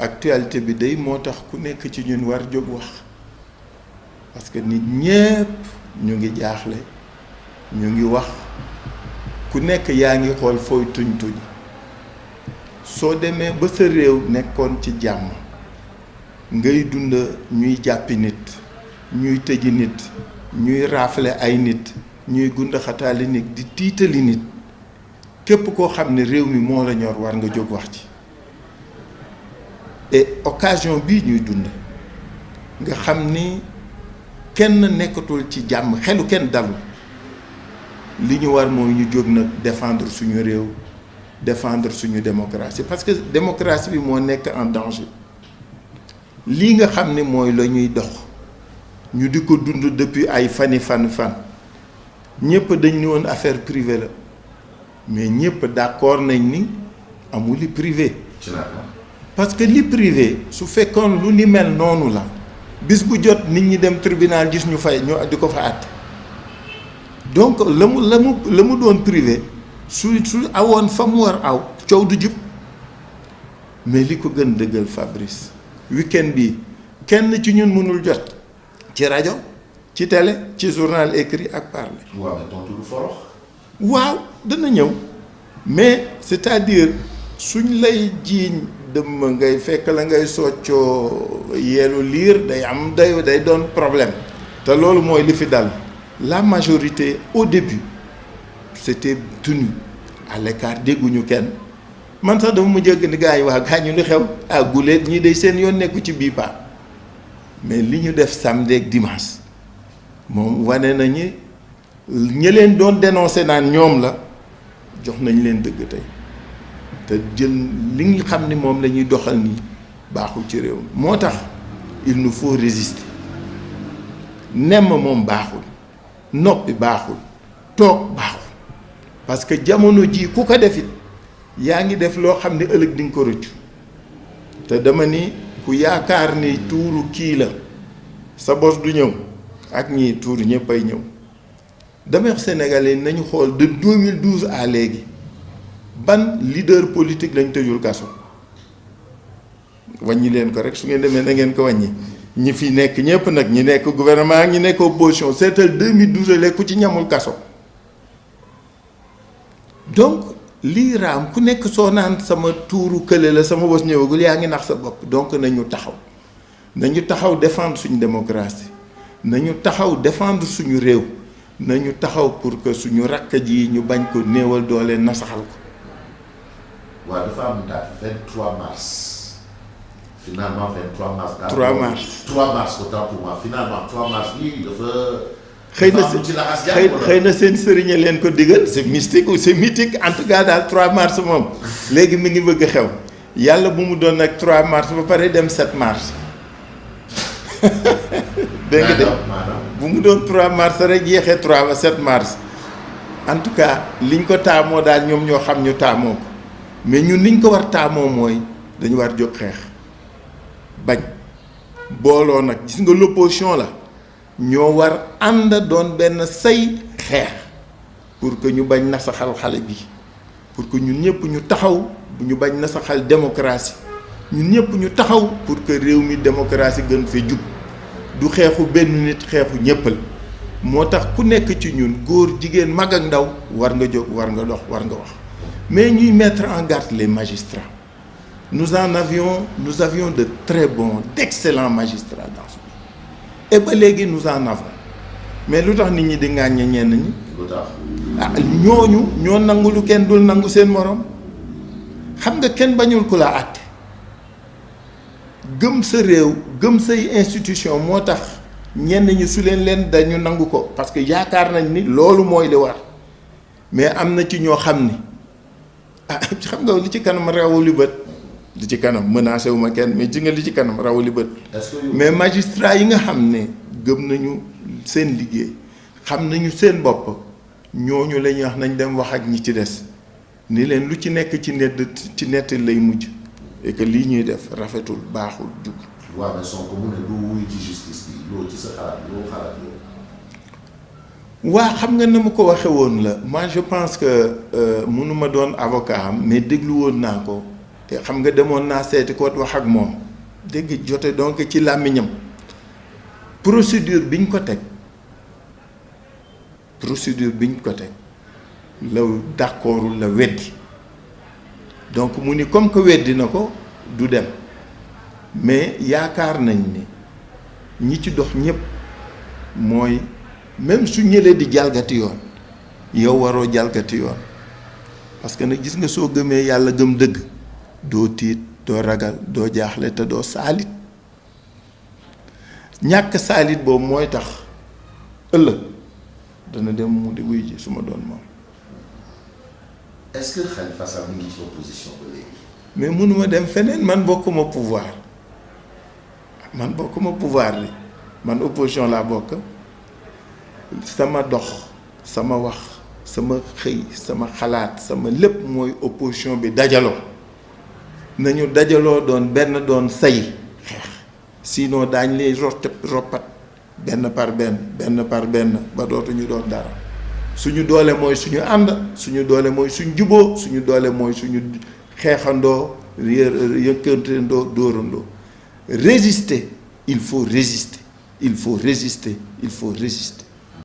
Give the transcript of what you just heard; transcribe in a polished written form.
actualité bi day moo tax ku nekk ci ñun war jóg wax parce que nit ñépp ñu ngi jaaxle ñu ngi wax ku nekk yaa ngi xool fooy tuñ tuñ soo demee ba sa réew nekkoon ci jàmm ngay dund ñuy jàppi nit ñuy tëji nit ñuy raafale ay nit ñuy gund xataali nit di tiitali nit képp koo xam ne réew mi moo la ñor war nga jóg wax ci et occasion bii ñuy dund nga xam ni kenn nekkatul ci jàmm xelu kenn dalul li ñu war mooy ñu jóg nag défendre suñu réew défendre suñu démocratie parce que démocratie bi moo nekk en danger lii nga xam ne mooy la ñuy dox ñu di ko dund depuis ay fan ñëpp dañ ni woon affaire privée la mais ñëpp d'accord nañ ni amul li privé parce que li privé su fekkoon lu ni mel noonu la bis bu jot nit ñi dem tribunal gis ñu fay ñu di ko fa àtte donc la mu doon privé su awoon fa mu war aw coow du jub mais li ko gën dëggal Fabrice week-end bi kenn ci ñun mënul jot ci rajo ci télé ci journal écrit ak parler. waaw mais tontu du forox. waaw dana ñëw mais c'est-à-dire suñ lay jiiñ dëmm ngay fekk la ngay soccoo yeelu liir day doon problème te loolu mooy li fi dal la majorité au début c'était tenu à l'écart dégguñu kenn man sax dama mu jëgg ni gars yi wax gaa ñu li xew guléet ñii day seen yoon nekku ci bii pa mais li ñu def samedi ak dimanche moom wane nañu ñi leen doon dénoncé naan ñoom la jox nañ leen dëgg tey te jël li nga xam ni moom la ñuy doxal nii baaxul ci réew mi moo tax il nous faut résister nemm moom baaxul noppi baaxul toog baaxul parce que jamono ji ku ko defit yaa ngi def loo xam ne ëllëg di nga ko rëccu te dama ni ku yaakaar ni tuuru kii la sa bos du ñëw ak ñii tuuru ñëpp ay ñëw dama wax sénégalais nañu xool de 2012 à léegi ban leader politique lañ tëjul kaso wàññi leen ko rek su ngeen demee na ngeen ko wàññi ñi fi nekk ñëpp nag ñi nekk gouvernement ñi nekk opposition seetal 2012 la ku ci ñamul kaso donc lii raam ku nekk soo naan sama tuuru kële la sama bos ñëwagul yaa ngi nax sa bopp donc nañu taxaw défendre suñu démocratie nañu taxaw défendre suñu réew nañu taxaw pour que suñu rakk ji ñu bañ ko néewal doole nasaxal ko. waaw dafa am date 23 mars. finalement 23 mars. 3 mars 3 mars autant pour moi finalement 3 mars lii dafa. xëy na seen sëriñ leen ko digal c'est mystique ou c'est mythique en tout cas daal 3 mars moom léegi mi ngi bëgg xew yàlla bu mu doon nag 3 mars ba pare dem 7 mars. dégg nga de bu mu doon 3 mars rek jeexee 3 ba 7 mars en tout cas liñ ko taamoo daal ñoom ñoo xam ñu taamoo ko mais ñun liñ ko war taamoo mooy dañu war jóg xeex bañ booloo nag gis nga l'opposition la ñoo war ànd doon benn say xeex pour que ñu bañ nasaxal xale bi pour que ñun ñëpp ñu taxaw ñu bañ nasaxal démocratie ñun ñëpp ñu taxaw pour que réew mi démocratie gën fee jub du xeexu benn nit xeexu ñëpp la moo tax ku nekk ci ñun góor jigéen mag ak ndaw war nga jóg war nga dox war nga wax mais ñuy mettre en garde les magistrats nous avions de très bons d'excellents magistrats dans ce pays et ba léegi nous en avons mais lu tax nit ñi di ŋàññe ñenn ñi ñooñu ñoo nangu lu kenn dul nangu seen morom xam nga kenn bañul ku la àtte gëm sa réew gëm say institution moo tax ñenn ñi su leen dañu nangu ko parce que yaakaar nañ ni loolu mooy li war mais am na ci ñoo xam ni xam nga li ci kanam rawu li bët li ci kanam menacé wu ma kenn mais ji nga li ci kanam rawu li bët mais magistrat yi nga xam ne gëm nañu seen liggéey xam nañu seen bopp ñooñu la ñuy wax nañ dem wax ak ñi ci des ni leen lu ci nekk ci nett lay mujj et que lii ñuy def rafetul baaxul jug. waaw mais Sonko mu ne du wuy ci justice bi loolu ci sa xalaat loo xalaat yow. waa xam nga na ma ko waxee woon la moi je pense que mënuma doon avocat am mais déglu woon naa ko te xam nga demoon naa seeti ko wax ak moom dégg jote donc ci làmmiñam procédure biñ ko teg la d'accordul la weddi donc mu ni comme que weddi na ko du dem mais yaakaar nañ ni ñi ci dox ñëpp mooy même su ñëlee di jalgati yoon yow waroo jalgati yoon parce que nag gis nga soo gëmee yàlla gëm dëgg doo tiit doo ragal doo jaaxle te doo saalit ñàkk saalit boobu mooy tax ëllëg dana dem mu di wuy ji su ma doon moom. est-ce que Khalifa Sall mi ngi ci opposition ba léegi. mais mënuma dem feneen man bokkuma pouvoir li man opposition laa bokk sama dox sama wax sama xëy sama xalaat sama lépp mooy opposition bi dajaloo nañu dajaloo doon benn doon say xeex sinon daañ lay roppat benn par benn ba dootuñu doon dara suñu doole mooy suñu ànd suñu doole mooy suñu juboo suñu doole mooy suñu xeexandoo yëkkantandoo dóorandoo résister il faut résister.